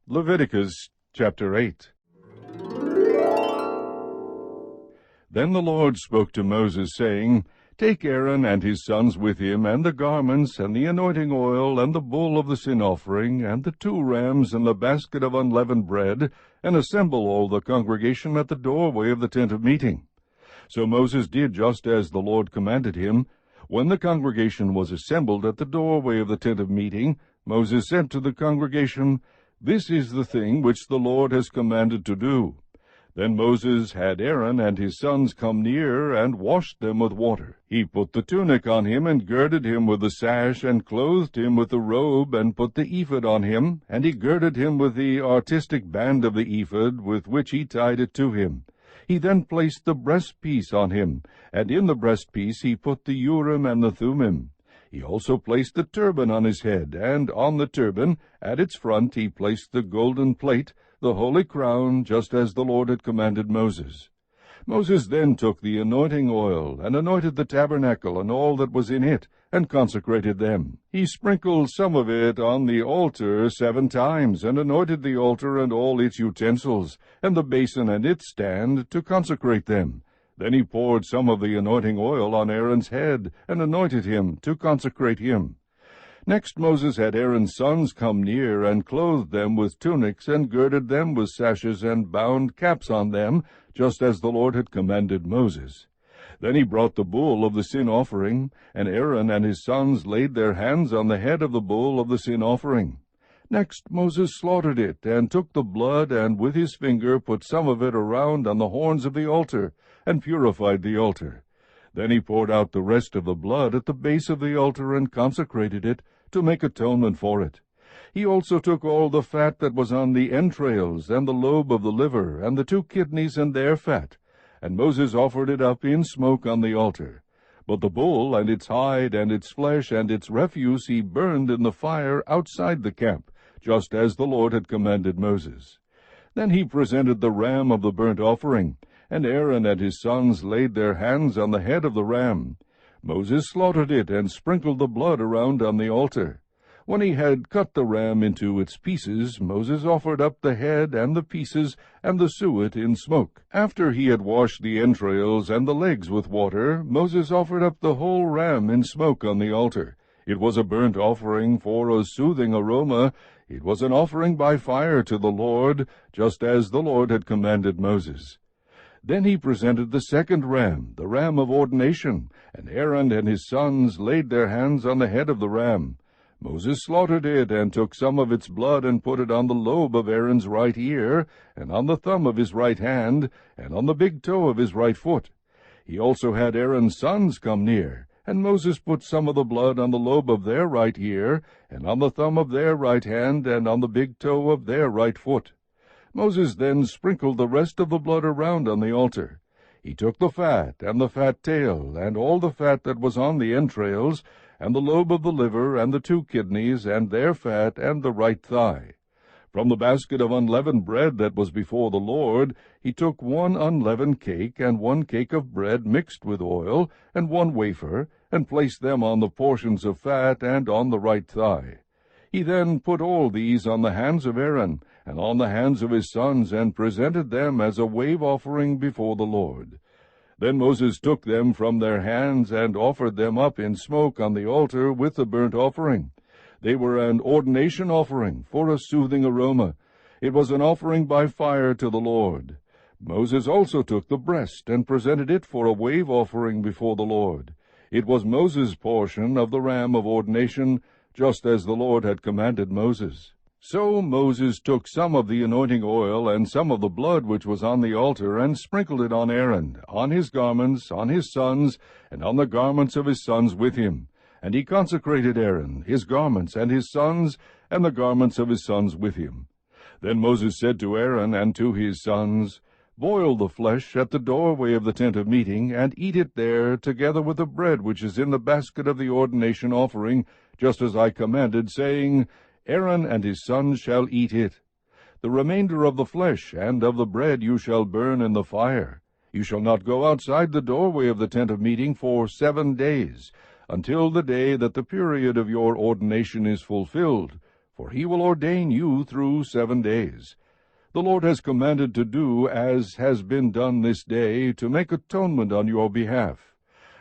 Leviticus chapter 8. Then the Lord spoke to Moses, saying, Take Aaron and his sons with him, and the garments, and the anointing oil, and the bull of the sin offering, and the 2 rams, and the basket of unleavened bread, and assemble all the congregation at the doorway of the tent of meeting. So Moses did just as the Lord commanded him. When the congregation was assembled at the doorway of the tent of meeting, Moses said to the congregation, This is the thing which the Lord has commanded to do. Then Moses had Aaron and his sons come near, and washed them with water. He put the tunic on him, and girded him with the sash, and clothed him with the robe, and put the ephod on him, and he girded him with the artistic band of the ephod, with which he tied it to him. He then placed the breastpiece on him, and in the breastpiece he put the Urim and the Thummim. He also placed the turban on his head, and on the turban, at its front, he placed the golden plate, the holy crown, just as the Lord had commanded Moses. Moses then took the anointing oil, and anointed the tabernacle and all that was in it, and consecrated them. He sprinkled some of it on the altar 7 times, and anointed the altar and all its utensils, and the basin and its stand, to consecrate them. Then he poured some of the anointing oil on Aaron's head, and anointed him, to consecrate him. Next Moses had Aaron's sons come near, and clothed them with tunics, and girded them with sashes, and bound caps on them, just as the Lord had commanded Moses. Then he brought the bull of the sin offering, and Aaron and his sons laid their hands on the head of the bull of the sin offering. Next Moses slaughtered it, and took the blood, and with his finger put some of it around on the horns of the altar, and purified the altar. Then he poured out the rest of the blood at the base of the altar, and consecrated it, to make atonement for it. He also took all the fat that was on the entrails, and the lobe of the liver, and the 2 kidneys and their fat, and Moses offered it up in smoke on the altar. But the bull, and its hide, and its flesh, and its refuse he burned in the fire outside the camp, just as the Lord had commanded Moses. Then he presented the ram of the burnt offering, and Aaron and his sons laid their hands on the head of the ram. Moses slaughtered it, and sprinkled the blood around on the altar. When he had cut the ram into its pieces, Moses offered up the head and the pieces, and the suet in smoke. After he had washed the entrails and the legs with water, Moses offered up the whole ram in smoke on the altar. It was a burnt offering for a soothing aroma. It was an offering by fire to the Lord, just as the Lord had commanded Moses. Then he presented the 2nd ram, the ram of ordination, and Aaron and his sons laid their hands on the head of the ram. Moses slaughtered it, and took some of its blood, and put it on the lobe of Aaron's right ear, and on the thumb of his right hand, and on the big toe of his right foot. He also had Aaron's sons come near, and Moses put some of the blood on the lobe of their right ear, and on the thumb of their right hand, and on the big toe of their right foot. Moses then sprinkled the rest of the blood around on the altar. He took the fat, and the fat tail, and all the fat that was on the entrails, and the lobe of the liver, and the 2 kidneys, and their fat, and the right thigh. From the basket of unleavened bread that was before the Lord, he took 1 unleavened cake, and 1 cake of bread mixed with oil, and 1 wafer, and placed them on the portions of fat, and on the right thigh. He then put all these on the hands of Aaron, and on the hands of his sons, and presented them as a wave offering before the Lord. Then Moses took them from their hands, and offered them up in smoke on the altar with the burnt offering. They were an ordination offering for a soothing aroma. It was an offering by fire to the Lord. Moses also took the breast, and presented it for a wave offering before the Lord. It was Moses' portion of the ram of ordination, just as the Lord had commanded Moses. So Moses took some of the anointing oil, and some of the blood which was on the altar, and sprinkled it on Aaron, on his garments, on his sons, and on the garments of his sons with him. And he consecrated Aaron, his garments, and his sons, and the garments of his sons with him. Then Moses said to Aaron and to his sons, Boil the flesh at the doorway of the tent of meeting, and eat it there, together with the bread which is in the basket of the ordination offering, just as I commanded, saying, Aaron and his sons shall eat it. The remainder of the flesh and of the bread you shall burn in the fire. You shall not go outside the doorway of the tent of meeting for 7 days, until the day that the period of your ordination is fulfilled. for he will ordain you through 7 days. The Lord has commanded to do as has been done this day, to make atonement on your behalf.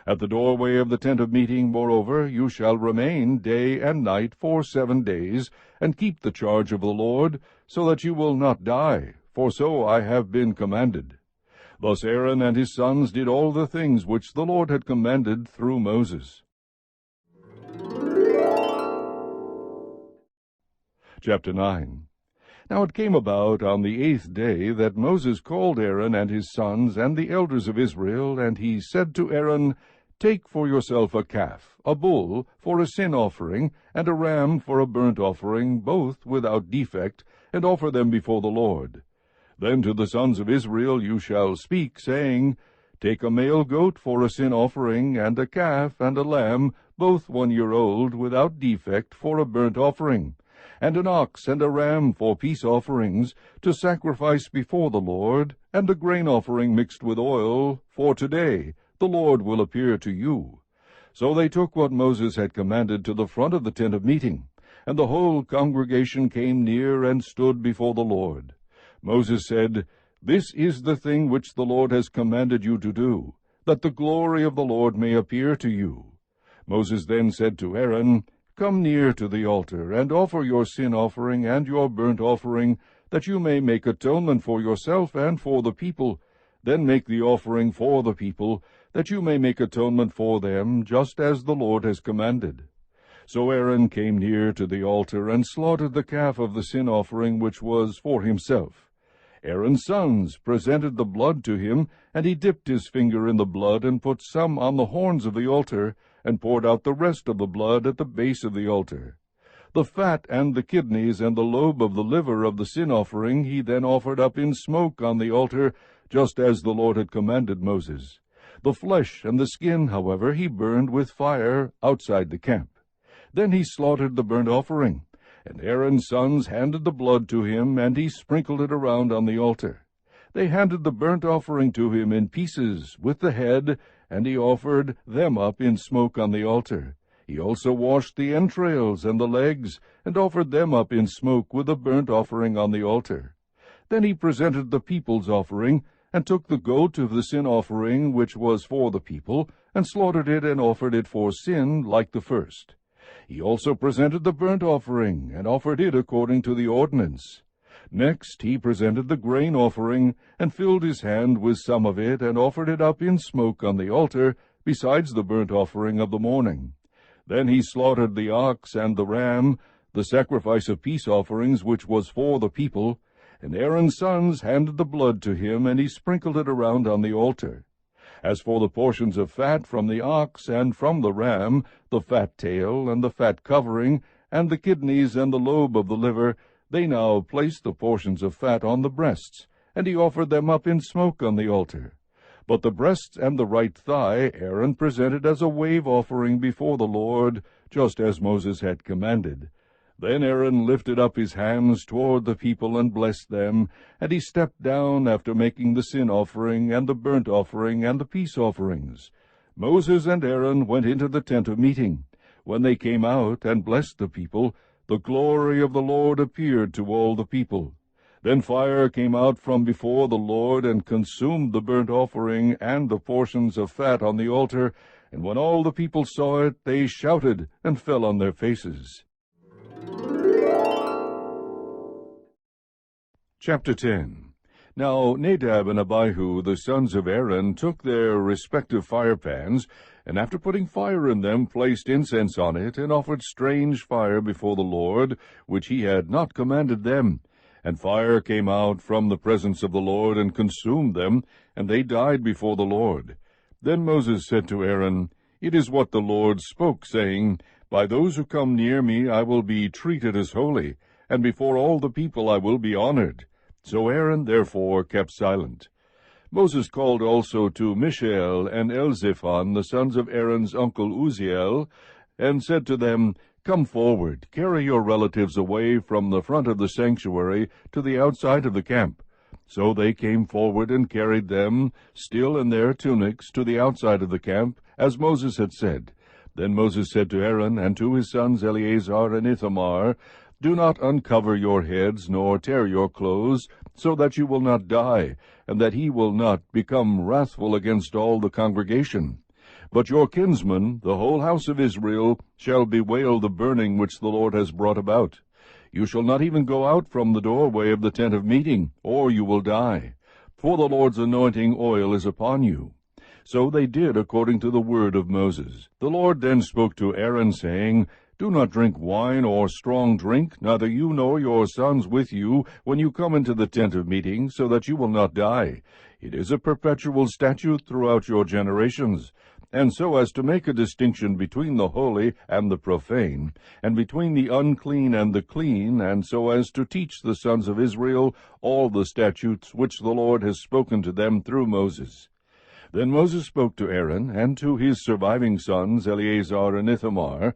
At the doorway of the tent of meeting, moreover, you shall remain day and night for 7 days, and keep the charge of the Lord, so that you will not die, for so I have been commanded. Thus Aaron and his sons did all the things which the Lord had commanded through Moses. Chapter 9. Now it came about on the 8th day that Moses called Aaron and his sons and the elders of Israel, and he said to Aaron, Take for yourself a calf, a bull, for a sin offering, and a ram for a burnt offering, both without defect, and offer them before the Lord. Then to the sons of Israel you shall speak, saying, Take a male goat for a sin offering, and a calf and a lamb, both 1 year old, without defect, for a burnt offering, and an ox and a ram for peace offerings, to sacrifice before the Lord, and a grain offering mixed with oil, for today the Lord will appear to you. So they took what Moses had commanded to the front of the tent of meeting, and the whole congregation came near and stood before the Lord. Moses said, This is the thing which the Lord has commanded you to do, that the glory of the Lord may appear to you. Moses then said to Aaron, Come near to the altar, and offer your sin offering and your burnt offering, that you may make atonement for yourself and for the people. Then make the offering for the people, that you may make atonement for them, just as the Lord has commanded. So Aaron came near to the altar, and slaughtered the calf of the sin offering which was for himself. Aaron's sons presented the blood to him, and he dipped his finger in the blood, and put some on the horns of the altar, and poured out the rest of the blood at the base of the altar. The fat and the kidneys and the lobe of the liver of the sin offering he then offered up in smoke on the altar, just as the Lord had commanded Moses. The flesh and the skin, however, he burned with fire outside the camp. Then he slaughtered the burnt offering, and Aaron's sons handed the blood to him, and he sprinkled it around on the altar. They handed the burnt offering to him in pieces, with the head, and he offered them up in smoke on the altar. He also washed the entrails and the legs, and offered them up in smoke with a burnt offering on the altar. Then he presented the people's offering, and took the goat of the sin offering which was for the people, and slaughtered it and offered it for sin like the first. He also presented the burnt offering, and offered it according to the ordinance. Next he presented the grain offering, and filled his hand with some of it, and offered it up in smoke on the altar, besides the burnt offering of the morning. Then he slaughtered the ox and the ram, the sacrifice of peace offerings which was for the people, and Aaron's sons handed the blood to him, and he sprinkled it around on the altar. As for the portions of fat from the ox and from the ram, the fat tail and the fat covering, and the kidneys and the lobe of the liver, they now placed the portions of fat on the breasts, and he offered them up in smoke on the altar. But the breasts and the right thigh Aaron presented as a wave offering before the Lord, just as Moses had commanded. Then Aaron lifted up his hands toward the people and blessed them, and he stepped down after making the sin offering and the burnt offering and the peace offerings. Moses and Aaron went into the tent of meeting. When they came out and blessed the people, the glory of the Lord appeared to all the people. Then fire came out from before the Lord, and consumed the burnt offering and the portions of fat on the altar, and when all the people saw it, they shouted and fell on their faces. Chapter 10. Now Nadab and Abihu, the sons of Aaron, took their respective firepans, and after putting fire in them, placed incense on it, and offered strange fire before the Lord, which he had not commanded them. And fire came out from the presence of the Lord, and consumed them, and they died before the Lord. Then Moses said to Aaron, It is what the Lord spoke, saying, By those who come near me I will be treated as holy, and before all the people I will be honored. So Aaron therefore kept silent. Moses called also to Mishael and Elzaphan, the sons of Aaron's uncle Uzziel, and said to them, Come forward, carry your relatives away from the front of the sanctuary to the outside of the camp. So they came forward and carried them, still in their tunics, to the outside of the camp, as Moses had said. Then Moses said to Aaron and to his sons Eleazar and Ithamar, Do not uncover your heads, nor tear your clothes, so that you will not die, and that he will not become wrathful against all the congregation. But your kinsmen, the whole house of Israel, shall bewail the burning which the Lord has brought about. You shall not even go out from the doorway of the tent of meeting, or you will die. For the Lord's anointing oil is upon you. So they did according to the word of Moses. The Lord then spoke to Aaron, saying, Do not drink wine or strong drink, neither you nor your sons with you, when you come into the tent of meeting, so that you will not die. It is a perpetual statute throughout your generations. And so as to make a distinction between the holy and the profane, and between the unclean and the clean, and so as to teach the sons of Israel all the statutes which the Lord has spoken to them through Moses. Then Moses spoke to Aaron and to his surviving sons Eleazar and Ithamar,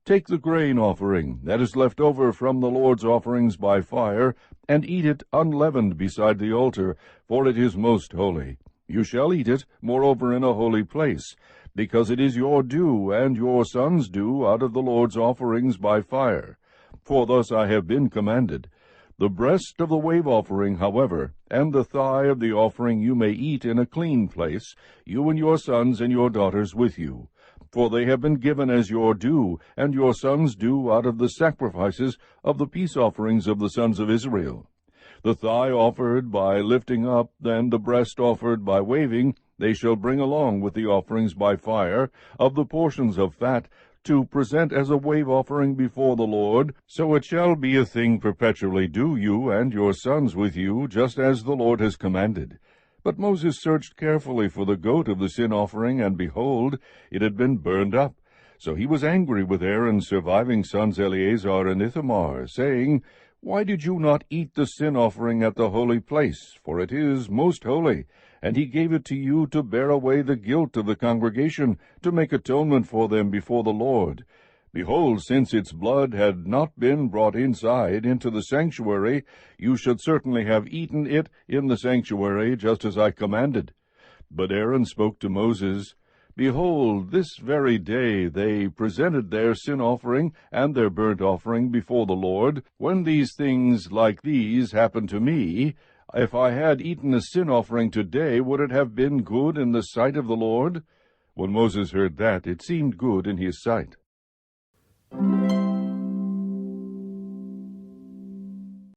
Take the grain offering that is left over from the Lord's offerings by fire, and eat it unleavened beside the altar, for it is most holy. You shall eat it, moreover, in a holy place, because it is your due and your sons' due out of the Lord's offerings by fire. For thus I have been commanded. The breast of the wave offering, however, and the thigh of the offering you may eat in a clean place, you and your sons and your daughters with you. For they have been given as your due, and your sons' due out of the sacrifices of the peace offerings of the sons of Israel. The thigh offered by lifting up, and the breast offered by waving, they shall bring along with the offerings by fire, of the portions of fat, to present as a wave offering before the Lord. So it shall be a thing perpetually due you and your sons with you, just as the Lord has commanded. But Moses searched carefully for the goat of the sin offering, and behold, it had been burned up. So he was angry with Aaron's surviving sons Eleazar and Ithamar, saying, Why did you not eat the sin offering at the holy place? For it is most holy. And he gave it to you to bear away the guilt of the congregation, to make atonement for them before the Lord. Behold, since its blood had not been brought inside into the sanctuary, you should certainly have eaten it in the sanctuary, just as I commanded. But Aaron spoke to Moses, Behold, this very day they presented their sin offering and their burnt offering before the Lord. When these things like these happened to me, if I had eaten a sin offering today, would it have been good in the sight of the Lord? When Moses heard that, it seemed good in his sight.